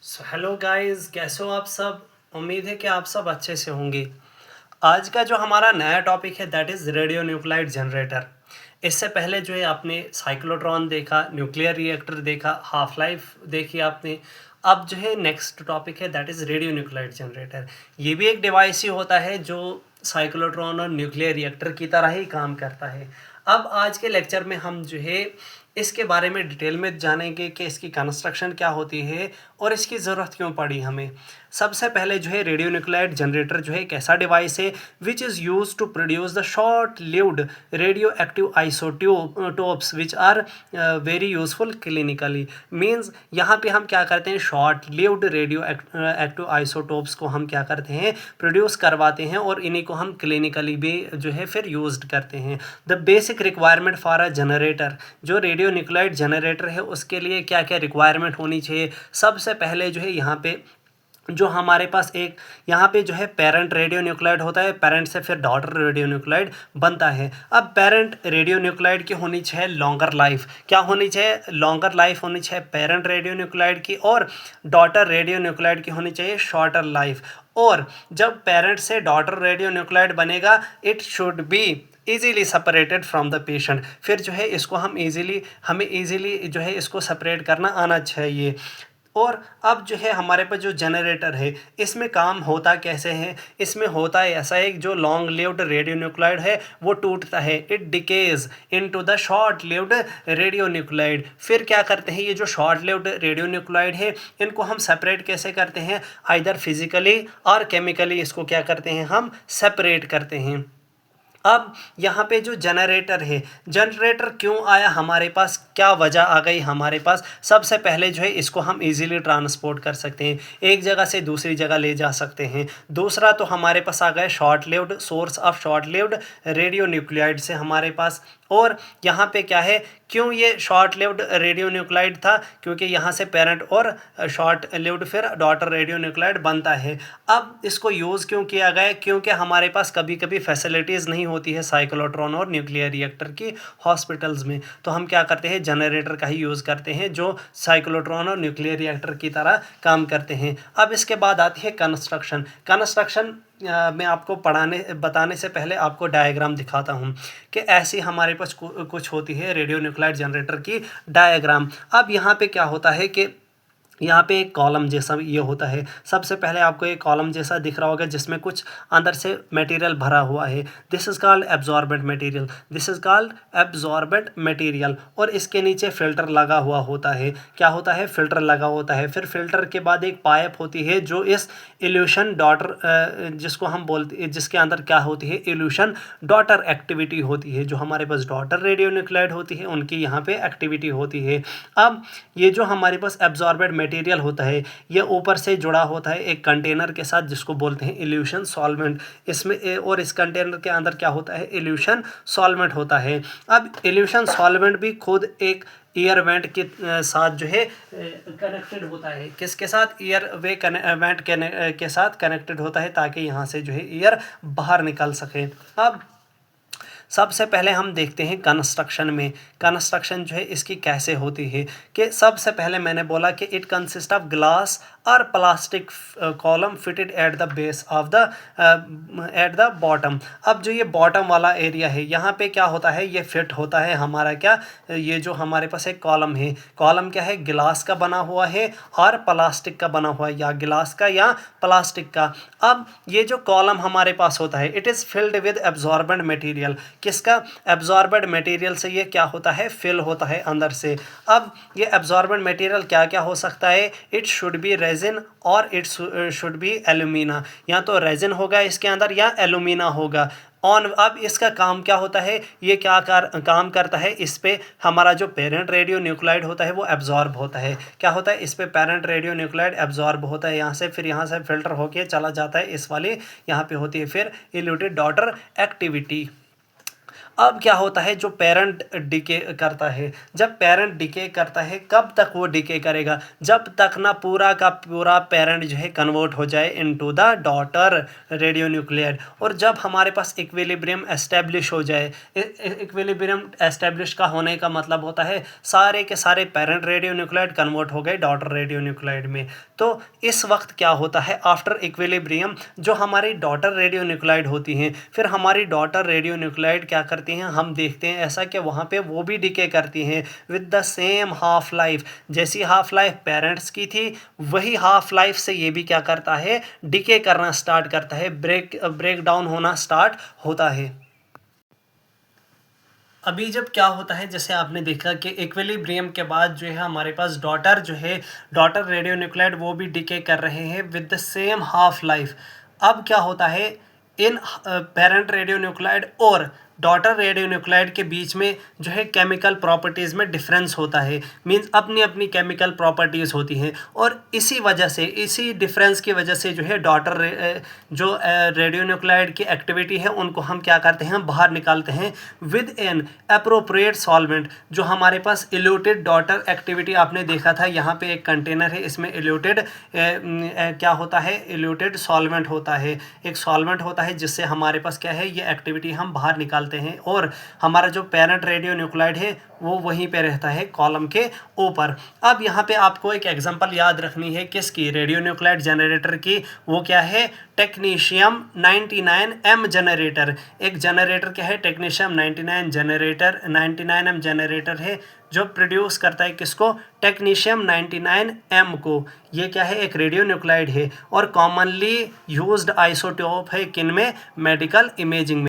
Hello guys, कैसे हो आप सब। उम्मीद है कि आप सब अच्छे से होंगे। आज का जो हमारा नया टॉपिक है that is radio nuclide generator. इससे पहले जो है आपने साइक्लोट्रॉन देखा, न्यूक्लियर रिएक्टर देखा, हाफ लाइफ देखी आपने। अब जो है नेक्स्ट टॉपिक है that is radio nuclide generator. ये भी एक डिवाइस ही होता है जो साइक्लोट्रॉन और न्यूक्लियर रिएक्टर की तरह ही काम करता है। अब आज के लेक्चर में हम जो है इसके बारे में डिटेल में जानेंगे कि इसकी कंस्ट्रक्शन क्या होती है और इसकी ज़रूरत क्यों पड़ी हमें। सबसे पहले जो है रेडियो न्यूक्लाइड जनरेटर जो है एक ऐसा डिवाइस है which is use to produce the short lived radioactive isotopes which are very useful clinically. Means यहाँ पे हम क्या करते हैं, short lived radioactive isotopes को हम क्या करते हैं, प्रोड्यूस करवाते हैं और इन्हीं को हम क्लिनिकली भी जो है फिर यूज करते हैं। The basic requirement for a generator, जो रेडियो न्यूक्लाइड जनरेटर है उसके लिए क्या क्या रिक्वायरमेंट होनी चाहिए। सबसे पहले जो है यहाँ पे जो हमारे पास एक यहाँ पे जो है पेरेंट रेडियो न्यूक्लाइड होता है, पेरेंट से फिर डॉटर रेडियो न्यूक्लाइड बनता है। अब पेरेंट रेडियो न्यूक्लाइड की होनी चाहिए लॉन्गर लाइफ। क्या होनी चाहिए, लॉन्गर लाइफ होनी चाहिए पेरेंट रेडियो न्यूक्लाइड की, और डॉटर रेडियो न्यूक्लाइड की होनी चाहिए शॉर्टर लाइफ। और जब पेरेंट से डॉटर रेडियो न्यूक्लाइड बनेगा it should be easily separated from the patient. फिर जो है इसको हमें ईजीली जो है इसको सेपरेट करना आना चाहिए। और अब जो है हमारे पास जो जनरेटर है इसमें काम होता कैसे है, इसमें होता है ऐसा है जो लॉन्ग लिव्ड रेडियो न्यूक्लाइड है वो टूटता है, it decays into the short lived radio nuclide. फिर क्या करते हैं, ये जो शॉर्ट लिव्ड रेडियो न्यूक्लाइड है इनको हम सेपरेट कैसे करते हैं, आइदर फिजिकली और केमिकली इसको क्या करते हैं, हम सेपरेट करते हैं। अब यहाँ पे जो जनरेटर है, जनरेटर क्यों आया हमारे पास, क्या वजह आ गई हमारे पास। सबसे पहले जो है इसको हम इजीली ट्रांसपोर्ट कर सकते हैं, एक जगह से दूसरी जगह ले जा सकते हैं। दूसरा तो हमारे पास आ गए short lived, source of short lived radio nuclide से हमारे पास। और यहाँ पे क्या है, क्यों ये शॉर्ट लिव्ड रेडियो न्यूक्लाइड था, क्योंकि यहाँ से पेरेंट और शॉर्ट लिव्ड फिर डॉटर रेडियो न्यूक्लाइड बनता है। अब इसको यूज़ क्यों किया गया, क्योंकि हमारे पास कभी कभी फैसिलिटीज़ नहीं होती है साइक्लोट्रॉन और न्यूक्लियर रिएक्टर की हॉस्पिटल्स में, तो हम क्या करते हैं, जनरेटर का ही यूज़ करते हैं जो साइक्लोट्रॉन और न्यूक्लियर रिएक्टर की तरह काम करते हैं। अब इसके बाद आती है कंस्ट्रक्शन मैं आपको बताने से पहले आपको डायग्राम दिखाता हूँ कि ऐसी हमारे पास कुछ होती है रेडियो न्यूक्लाइड जनरेटर की डायग्राम। अब यहाँ पे क्या होता है कि यहाँ पे एक कॉलम जैसा ये होता है। सबसे पहले आपको एक कॉलम जैसा दिख रहा होगा जिसमें कुछ अंदर से मटेरियल भरा हुआ है, this is called absorbent material, this is called absorbent material. और इसके नीचे फिल्टर लगा हुआ होता है, क्या होता है, फिल्टर लगा होता है। फिर फिल्टर के बाद एक पाइप होती है जो इस इल्यूशन डॉटर जिसको हम बोलते हैं, जिसके अंदर क्या होती है, इल्यूशन डॉटर एक्टिविटी होती है। जो हमारे पास डॉटर रेडियो न्यूक्लाइड होती है उनकी यहाँ पे एक्टिविटी होती है। अब ये जो हमारे पास एब्जॉर्बेंट मटेरियल होता है ये ऊपर से जुड़ा होता है एक कंटेनर के साथ जिसको बोलते हैं इल्यूशन सॉल्वेंट। इसमें और इस कंटेनर के अंदर क्या होता है, इल्यूशन सॉल्वेंट होता है। अब इल्यूशन सॉल्वेंट भी खुद एक ईयर वेंट के साथ जो है कनेक्टेड होता है। किसके साथ, ईयर वे वेंट के साथ कनेक्टेड होता है ताकि यहाँ से जो है ईयर बाहर निकल सके। अब सबसे पहले हम देखते हैं कंस्ट्रक्शन जो है इसकी कैसे होती है। कि सबसे पहले मैंने बोला कि इट कंसिस्ट ऑफ ग्लास और plastic column fitted at the base of the at the bottom. अब जो ये बॉटम वाला एरिया है यहाँ पे क्या होता है, ये फिट होता है हमारा क्या, ये जो हमारे पास एक कॉलम है, कॉलम क्या है, गिलास का बना हुआ है और प्लास्टिक का बना हुआ है, या गिलास का या प्लास्टिक का। अब ये जो कॉलम हमारे पास होता है it is filled with absorbent material, किसका, एब्जॉर्बेंट मटेरियल से ये क्या होता है, फिल होता है अंदर से। अब ये एब्जॉर्बेंट मटेरियल क्या क्या हो सकता है, इट शुड बी रेजिन और इट शुड बी एल्यूमिना, या तो रेजिन होगा इसके अंदर या एल्यूमिना होगा। ऑन अब इसका काम क्या होता है, ये काम करता है, इस पे हमारा जो पेरेंट रेडियो न्यूक्लाइड होता है वो एब्जॉर्ब होता है। क्या होता है, इस पे पेरेंट रेडियो न्यूक्लाइड एब्जॉर्ब होता है यहाँ से, फिर यहाँ से फिल्टर होके चला जाता है इस वाली यहाँ पे होती है फिर इल्यूटेड डॉटर एक्टिविटी। अब क्या होता है, जो पेरेंट डिके करता है, जब पेरेंट डिके करता है कब तक वो डिके करेगा, जब तक ना पूरा का पूरा पेरेंट जो है कन्वर्ट हो जाए into the daughter radio nucleoid. और जब हमारे पास इक्विलिब्रियम एस्टेब्लिश हो जाए, इक्विलिब्रियम एस्टेब्लिश का होने का मतलब होता है सारे के सारे पेरेंट रेडियो न्यूक्लियड कन्वर्ट हो गए डॉटर रेडियो न्यूक्लियड में। तो इस वक्त क्या होता है, आफ्टर इक्विलिब्रियम जो हमारी डॉटर रेडियो न्यूक्लाइड होती हैं, फिर हमारी डॉटर रेडियो न्यूक्लाइड क्या करती हैं, हम देखते हैं ऐसा कि वहाँ पे वो भी डिके करती हैं with the same half life. जैसी हाफ लाइफ पेरेंट्स की थी वही हाफ लाइफ से ये भी क्या करता है, डिके करना स्टार्ट करता है, ब्रेक डाउन होना स्टार्ट होता है। अभी जब क्या होता है, जैसे आपने देखा कि इक्विलिब्रियम के बाद जो है हमारे पास डॉटर जो है, डॉटर रेडियो न्यूक्लाइड वो भी डिके कर रहे हैं with the same half life. अब क्या होता है, इन पेरेंट रेडियो न्यूक्लाइड और डॉटर रेडियो न्यूक्लाइड के बीच में जो है केमिकल प्रॉपर्टीज़ में डिफरेंस होता है, मींस अपनी अपनी केमिकल प्रॉपर्टीज़ होती हैं। और इसी वजह से, इसी डिफरेंस की वजह से जो है जो रेडियो न्यूक्लाइड की एक्टिविटी है उनको हम क्या करते हैं, बाहर निकालते हैं विद एन अप्रोप्रिएट सॉल्वेंट। जो हमारे पास इल्यूटेड डॉटर एक्टिविटी आपने देखा था, यहाँ पे एक कंटेनर है, इसमें इल्यूटेड क्या होता है, इल्यूटेड सॉल्वेंट होता है, एक सॉल्वेंट होता है जिससे हमारे पास क्या है, ये एक्टिविटी हम बाहर निकालते हैं। और हमारा जो पेरेंट रेडियो न्यूक्लाइड है वो वहीं पे रहता है कॉलम के ऊपर। अब यहाँ पे आपको एक एग्जांपल याद रखनी है किसकी, रेडियो न्यूक्लाइड जनरेटर की। वो क्या है, टेक्नीशियम 99M जनरेटर। एक जनरेटर क्या है, टेक्नीशियम 99 जनरेटर, 99M जनरेटर है जो प्रोड्यूस करता है किसको, टेक्नीशियम 99M को। ये क्या है, एक रेडियो न्यूक्लाइड है और कॉमनली यूज्ड आइसोटोप है किन में, मेडिकल इमेजिंग में।